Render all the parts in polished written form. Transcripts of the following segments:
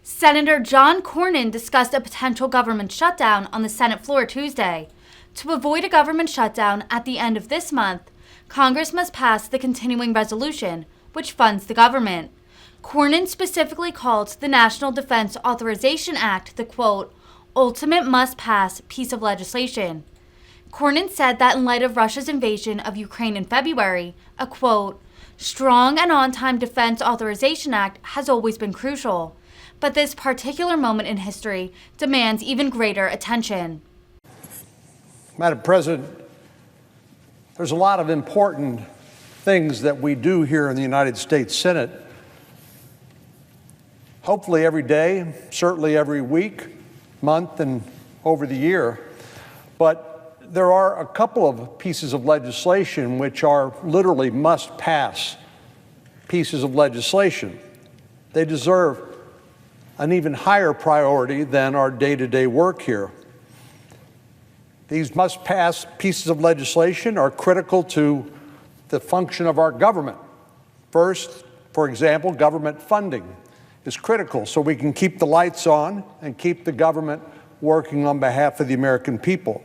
Senator John Cornyn discussed a potential government shutdown on the Senate floor Tuesday. To avoid a government shutdown at the end of this month, Congress must pass the continuing resolution, which funds the government. Cornyn specifically called the National Defense Authorization Act the, quote, ultimate must-pass piece of legislation. Cornyn said that in light of Russia's invasion of Ukraine in February, a, quote, strong and on-time Defense Authorization Act has always been crucial, but this particular moment in history demands even greater attention. Madam President, there's a lot of important things that we do here in the United States Senate. Hopefully every day, certainly every week, month, and over the year. But there are a couple of pieces of legislation which are literally must-pass pieces of legislation. They deserve an even higher priority than our day-to-day work here. These must-pass pieces of legislation are critical to the function of our government. First, for example, government funding is critical so we can keep the lights on and keep the government working on behalf of the American people.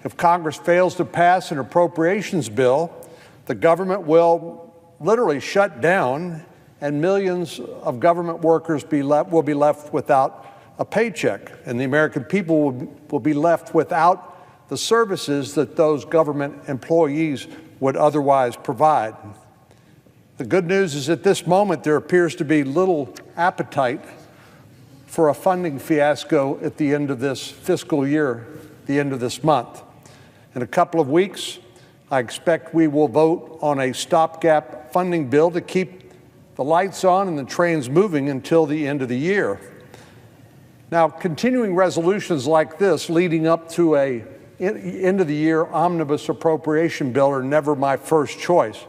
If Congress fails to pass an appropriations bill, the government will literally shut down and millions of government workers will be left without a paycheck, and the American people will be left without the services that those government employees would otherwise provide. The good news is at this moment there appears to be little appetite for a funding fiasco at the end of this fiscal year, the end of this month. In a couple of weeks, I expect we will vote on a stopgap funding bill to keep the lights on and the trains moving until the end of the year. Now, continuing resolutions like this leading up to a end of the year omnibus appropriation bill are never my first choice.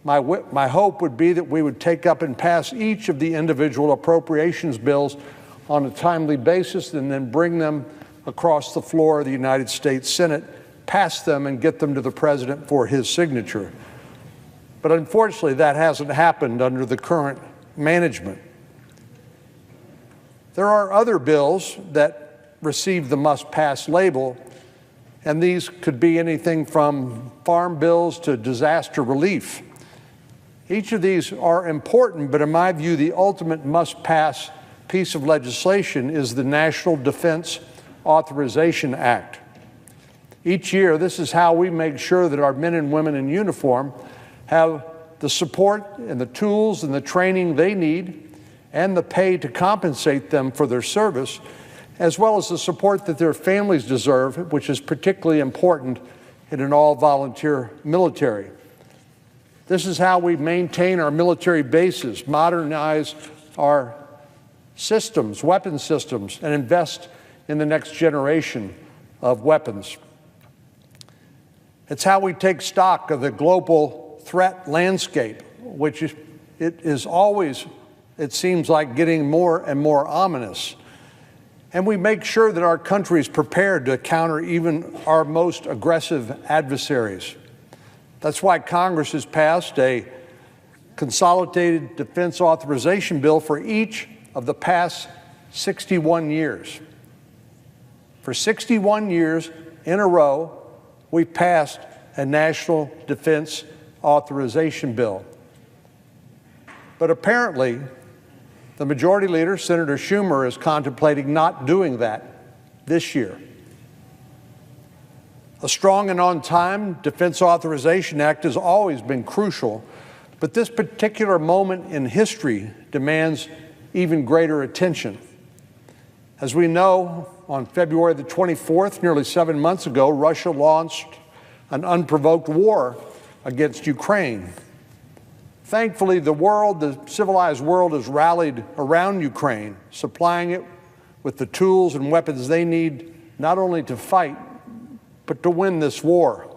My hope would be that we would take up and pass each of the individual appropriations bills on a timely basis and then bring them across the floor of the United States Senate, pass them and get them to the President for his signature. But unfortunately, that hasn't happened under the current management. There are other bills that receive the must-pass label, and these could be anything from farm bills to disaster relief. Each of these are important, but in my view, the ultimate must-pass piece of legislation is the National Defense Authorization Act. Each year, this is how we make sure that our men and women in uniform have the support and the tools and the training they need and the pay to compensate them for their service, as well as the support that their families deserve, which is particularly important in an all-volunteer military. This is how we maintain our military bases, modernize our systems, weapon systems, and invest in the next generation of weapons. It's how we take stock of the global threat landscape, which it is always, it seems like, getting more and more ominous. And we make sure that our country is prepared to counter even our most aggressive adversaries. That's why Congress has passed a consolidated defense authorization bill for each of the past 61 years. For 61 years in a row, we've passed a national defense authorization bill. But apparently, the Majority Leader, Senator Schumer, is contemplating not doing that this year. A strong and on-time Defense Authorization Act has always been crucial, but this particular moment in history demands even greater attention. As we know, on February the 24th, nearly 7 months ago, Russia launched an unprovoked war against Ukraine. Thankfully, the civilized world has rallied around Ukraine, supplying it with the tools and weapons they need not only to fight, but to win this war.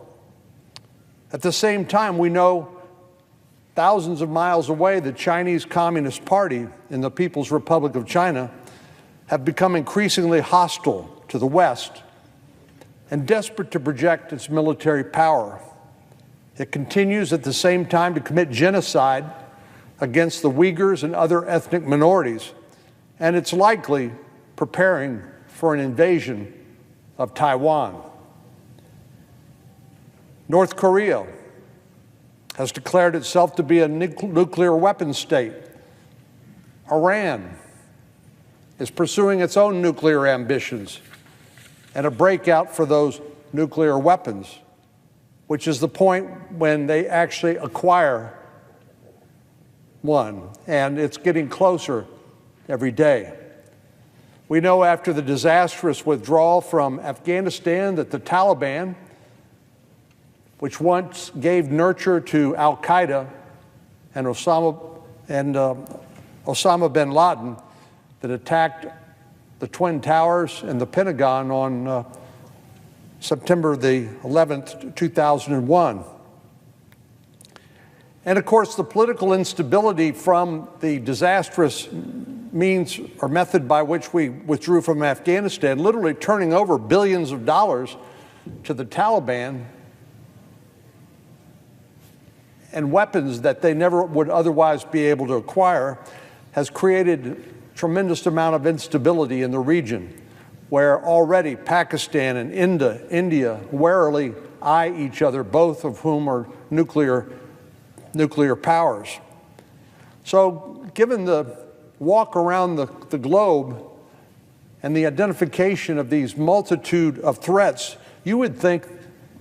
At the same time, we know thousands of miles away, the Chinese Communist Party in the People's Republic of China have become increasingly hostile to the West and desperate to project its military power. It continues at the same time to commit genocide against the Uyghurs and other ethnic minorities and it's likely preparing for an invasion of Taiwan. North Korea has declared itself to be a nuclear weapons state. Iran is pursuing its own nuclear ambitions and a breakout for those nuclear weapons, which is the point when they actually acquire one, and it's getting closer every day. We know after the disastrous withdrawal from Afghanistan that the Taliban, which once gave nurture to Al-Qaeda and Osama bin Laden, that attacked the Twin Towers and the Pentagon on September the 11th, 2001. And of course, the political instability from the disastrous means or method by which we withdrew from Afghanistan, literally turning over billions of dollars to the Taliban and weapons that they never would otherwise be able to acquire, has created tremendous amount of instability in the region, where already Pakistan and India warily eye each other, both of whom are nuclear powers. So given the walk around the globe and the identification of these multitude of threats, you would think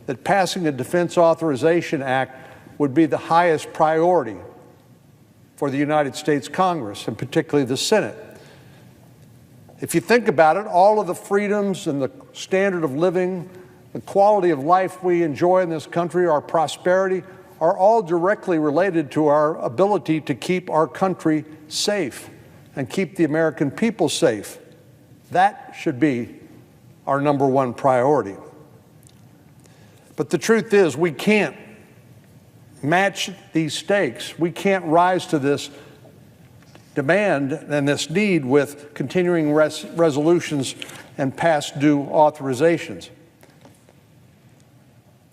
that passing a Defense Authorization Act would be the highest priority for the United States Congress, and particularly the Senate. If you think about it, all of the freedoms and the standard of living, the quality of life we enjoy in this country, our prosperity, are all directly related to our ability to keep our country safe and keep the American people safe. That should be our number one priority. But the truth is, we can't match these stakes. We can't rise to this demand and this need with continuing resolutions and past due authorizations.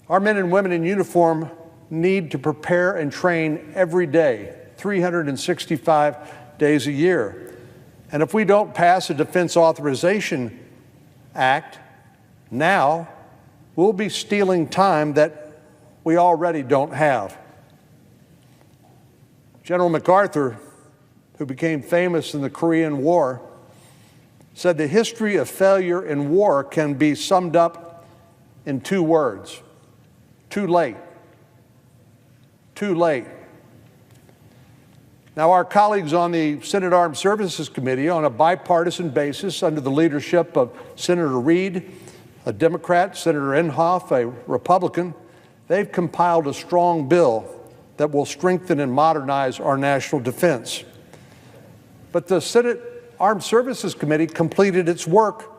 Our men and women in uniform need to prepare and train every day, 365 days a year. And if we don't pass a Defense Authorization Act now, we'll be stealing time that we already don't have. General MacArthur, who became famous in the Korean War, said the history of failure in war can be summed up in two words: too late. Too late. Now, our colleagues on the Senate Armed Services Committee, on a bipartisan basis under the leadership of Senator Reid, a Democrat, Senator Inhofe, a Republican, they've compiled a strong bill that will strengthen and modernize our national defense. But the Senate Armed Services Committee completed its work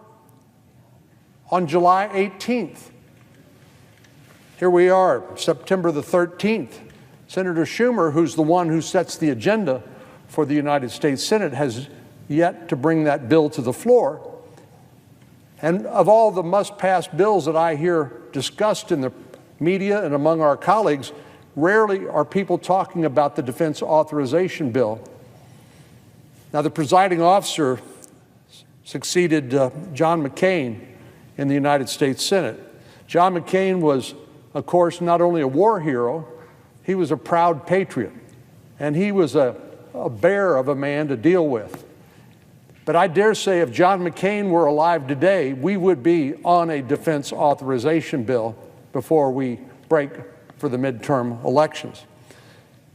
on July 18th. Here we are, September the 13th. Senator Schumer, who's the one who sets the agenda for the United States Senate, has yet to bring that bill to the floor. And of all the must-pass bills that I hear discussed in the media and among our colleagues, rarely are people talking about the Defense Authorization Bill. Now, the presiding officer succeeded John McCain in the United States Senate. John McCain was, of course, not only a war hero, he was a proud patriot, and he was a bear of a man to deal with. But I dare say if John McCain were alive today, we would be on a defense authorization bill before we break for the midterm elections,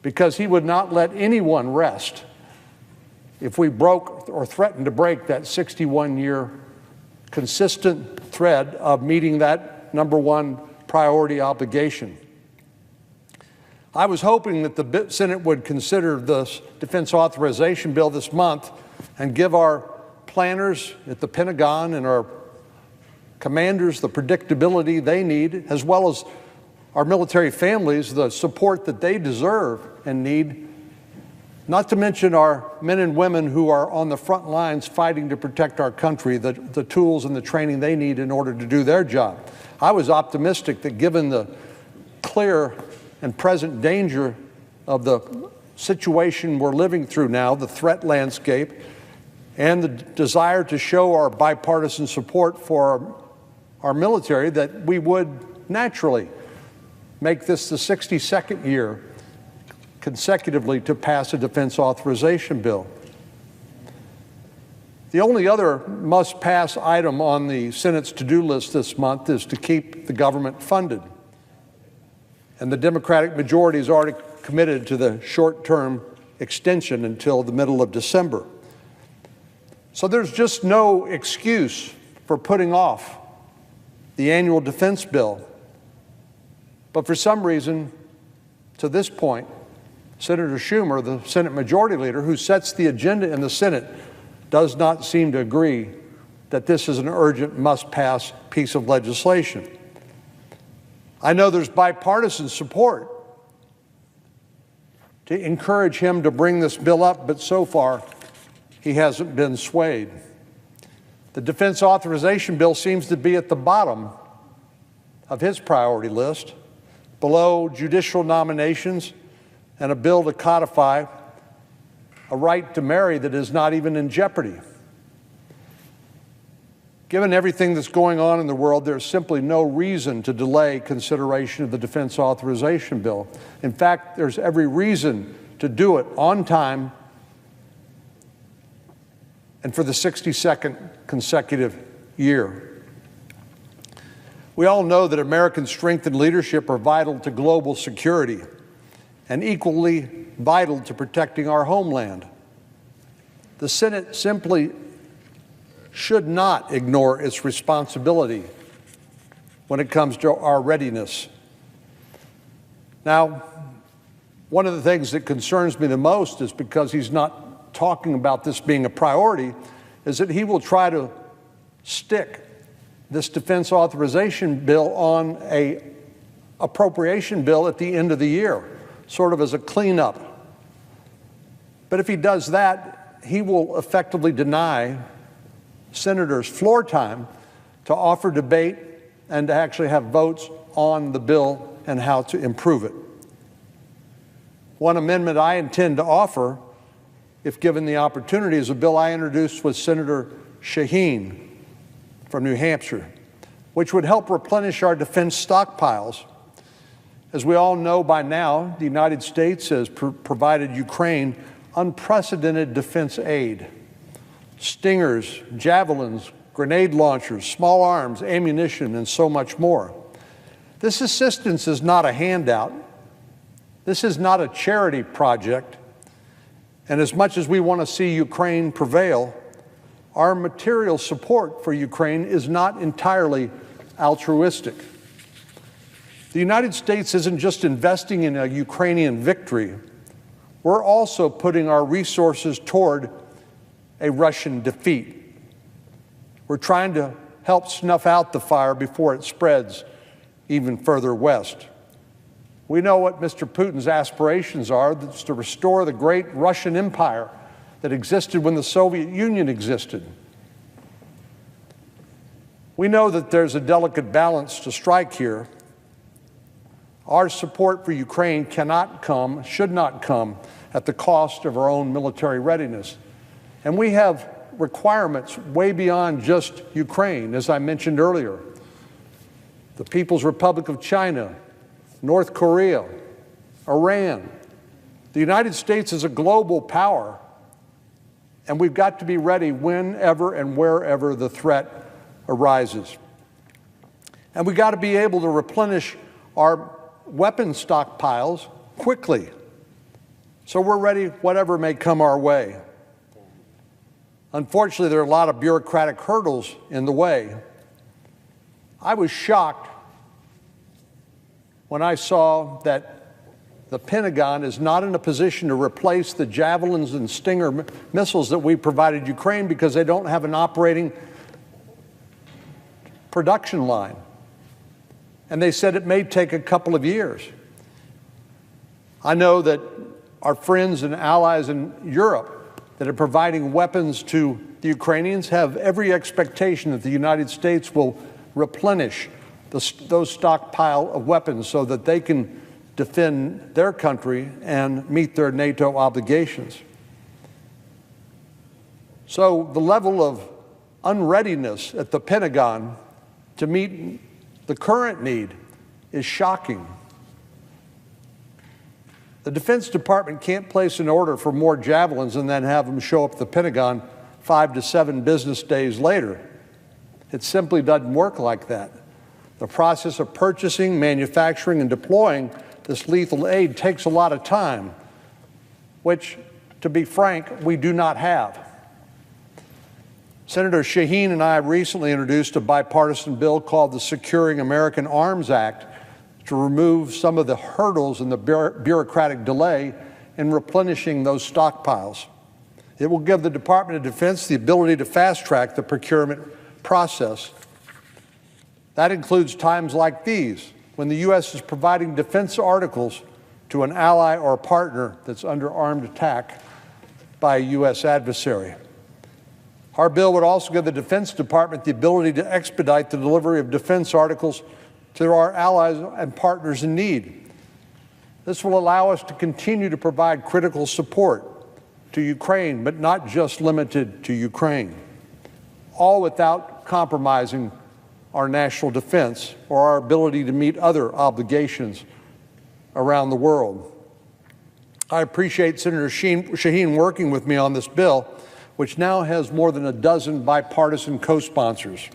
because he would not let anyone rest if we broke or threatened to break that 61-year consistent thread of meeting that number one priority obligation. I was hoping that the Senate would consider this defense authorization bill this month and give our planners at the Pentagon and our commanders the predictability they need, as well as our military families the support that they deserve and need, not to mention our men and women who are on the front lines fighting to protect our country, the tools and the training they need in order to do their job. I was optimistic that given the clear and present danger of the situation we're living through now, the threat landscape, and the desire to show our bipartisan support for our military, that we would naturally make this the 62nd year consecutively to pass a defense authorization bill. The only other must-pass item on the Senate's to-do list this month is to keep the government funded. And the Democratic majority is already committed to the short-term extension until the middle of December. So there's just no excuse for putting off the annual defense bill. But for some reason, to this point, Senator Schumer, the Senate Majority Leader, who sets the agenda in the Senate, does not seem to agree that this is an urgent, must-pass piece of legislation. I know there's bipartisan support to encourage him to bring this bill up, but so far, he hasn't been swayed. The defense authorization bill seems to be at the bottom of his priority list, below judicial nominations and a bill to codify a right to marry that is not even in jeopardy. Given everything that's going on in the world, there's simply no reason to delay consideration of the defense authorization bill. In fact, there's every reason to do it on time and for the 62nd consecutive year. We all know that American strength and leadership are vital to global security and equally vital to protecting our homeland. The Senate simply should not ignore its responsibility when it comes to our readiness. Now, one of the things that concerns me the most is because he's not talking about this being a priority, is that he will try to stick this defense authorization bill on an appropriation bill at the end of the year, sort of as a cleanup. But if he does that, he will effectively deny senators floor time to offer debate and to actually have votes on the bill and how to improve it. One amendment I intend to offer, if given the opportunity, is a bill I introduced with Senator Shaheen from New Hampshire, which would help replenish our defense stockpiles. As we all know by now, the United States has provided Ukraine unprecedented defense aid. Stingers, javelins, grenade launchers, small arms, ammunition, and so much more. This assistance is not a handout. This is not a charity project. And as much as we want to see Ukraine prevail, our material support for Ukraine is not entirely altruistic. The United States isn't just investing in a Ukrainian victory. We're also putting our resources toward a Russian defeat. We're trying to help snuff out the fire before it spreads even further west. We know what Mr. Putin's aspirations are. That's to restore the great Russian Empire that existed when the Soviet Union existed. We know that there's a delicate balance to strike here. Our support for Ukraine cannot come, should not come, at the cost of our own military readiness. And we have requirements way beyond just Ukraine, as I mentioned earlier. The People's Republic of China, North Korea, Iran. The United States is a global power, and we've got to be ready whenever and wherever the threat arises. And we've got to be able to replenish our weapon stockpiles quickly, so we're ready whatever may come our way. Unfortunately, there are a lot of bureaucratic hurdles in the way. I was shocked when I saw that the Pentagon is not in a position to replace the Javelins and Stinger missiles that we provided Ukraine because they don't have an operating production line. And they said it may take a couple of years. I know that our friends and allies in Europe that are providing weapons to the Ukrainians have every expectation that the United States will replenish those stockpile of weapons so that they can defend their country and meet their NATO obligations. So the level of unreadiness at the Pentagon to meet the current need is shocking. The Defense Department can't place an order for more Javelins and then have them show up at the Pentagon 5 to 7 business days later. It simply doesn't work like that. The process of purchasing, manufacturing, and deploying this lethal aid takes a lot of time, which, to be frank, we do not have. Senator Shaheen and I recently introduced a bipartisan bill called the Securing American Arms Act to remove some of the hurdles and the bureaucratic delay in replenishing those stockpiles. It will give the Department of Defense the ability to fast-track the procurement process. That includes times like these, when the U.S. is providing defense articles to an ally or partner that's under armed attack by a U.S. adversary. Our bill would also give the Defense Department the ability to expedite the delivery of defense articles to our allies and partners in need. This will allow us to continue to provide critical support to Ukraine, but not just limited to Ukraine, all without compromising our national defense or our ability to meet other obligations around the world. I appreciate Senator Shaheen working with me on this bill, which now has more than a dozen bipartisan co-sponsors.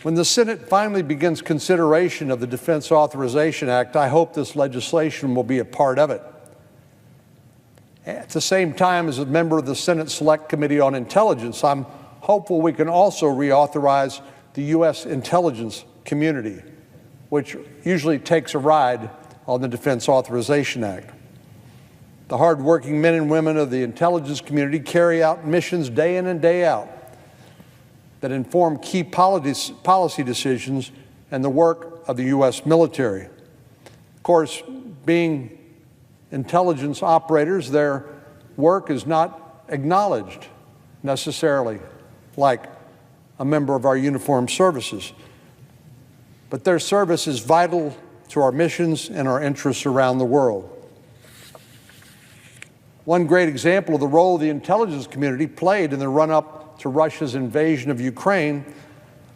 When the Senate finally begins consideration of the Defense Authorization Act, I hope this legislation will be a part of it. At the same time, as a member of the Senate Select Committee on Intelligence, I'm hopeful we can also reauthorize the U.S. intelligence community, which usually takes a ride on the Defense Authorization Act. The hardworking men and women of the intelligence community carry out missions day in and day out that inform key policy decisions and the work of the U.S. military. Of course, being intelligence operators, their work is not acknowledged necessarily like a member of our uniformed services. But their service is vital to our missions and our interests around the world. One great example of the role the intelligence community played in the run-up to Russia's invasion of Ukraine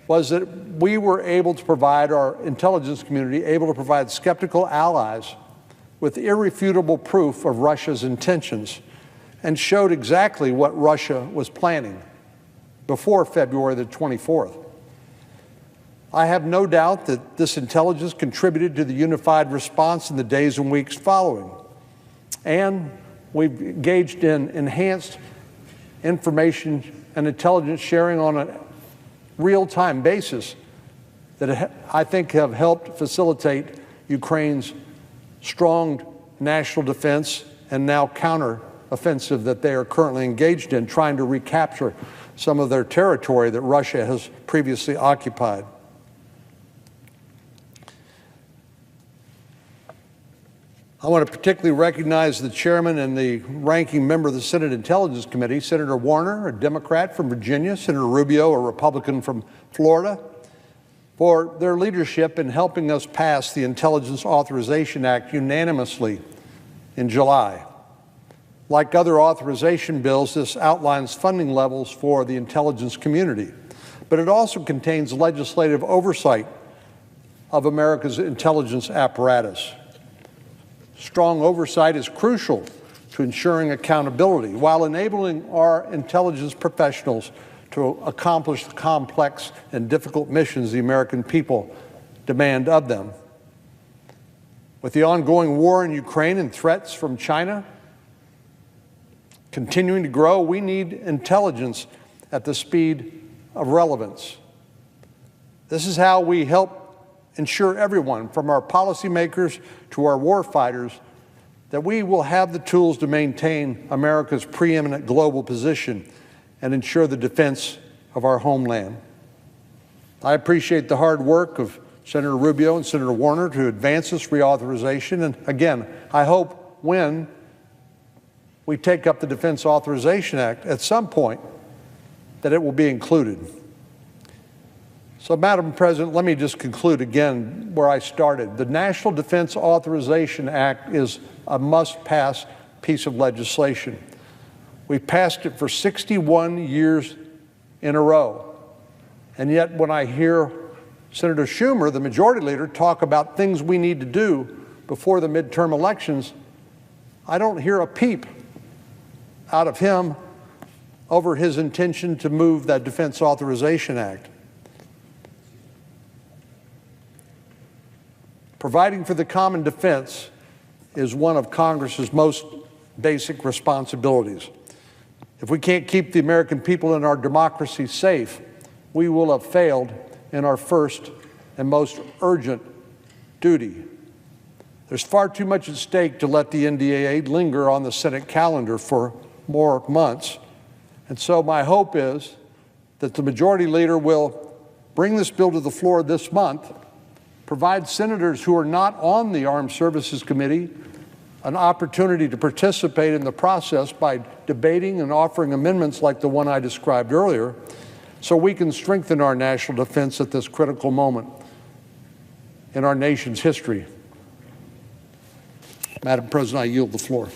was that we were able to provide, our intelligence community, able to provide skeptical allies with irrefutable proof of Russia's intentions and showed exactly what Russia was planning before February the 24th. I have no doubt that this intelligence contributed to the unified response in the days and weeks following. And we've engaged in enhanced information and intelligence sharing on a real-time basis that I think have helped facilitate Ukraine's strong national defense and now counter-offensive that they are currently engaged in, trying to recapture some of their territory that Russia has previously occupied. I want to particularly recognize the chairman and the ranking member of the Senate Intelligence Committee, Senator Warner, a Democrat from Virginia, Senator Rubio, a Republican from Florida, for their leadership in helping us pass the Intelligence Authorization Act unanimously in July. Like other authorization bills, this outlines funding levels for the intelligence community, but it also contains legislative oversight of America's intelligence apparatus. Strong oversight is crucial to ensuring accountability while enabling our intelligence professionals to accomplish the complex and difficult missions the American people demand of them. With the ongoing war in Ukraine and threats from China continuing to grow, we need intelligence at the speed of relevance. This is how we help ensure everyone, from our policymakers to our warfighters, that we will have the tools to maintain America's preeminent global position and ensure the defense of our homeland. I appreciate the hard work of Senator Rubio and Senator Warner to advance this reauthorization. And again, I hope when we take up the Defense Authorization Act at some point that it will be included. So, Madam President, let me just conclude again where I started. The National Defense Authorization Act is a must-pass piece of legislation. We've passed it for 61 years in a row. And yet when I hear Senator Schumer, the majority leader, talk about things we need to do before the midterm elections, I don't hear a peep out of him over his intention to move that Defense Authorization Act. Providing for the common defense is one of Congress's most basic responsibilities. If we can't keep the American people and our democracy safe, we will have failed in our first and most urgent duty. There's far too much at stake to let the NDAA linger on the Senate calendar for more months. And so my hope is that the majority leader will bring this bill to the floor this month, provide senators who are not on the Armed Services Committee an opportunity to participate in the process by debating and offering amendments like the one I described earlier, so we can strengthen our national defense at this critical moment in our nation's history. Madam President, I yield the floor.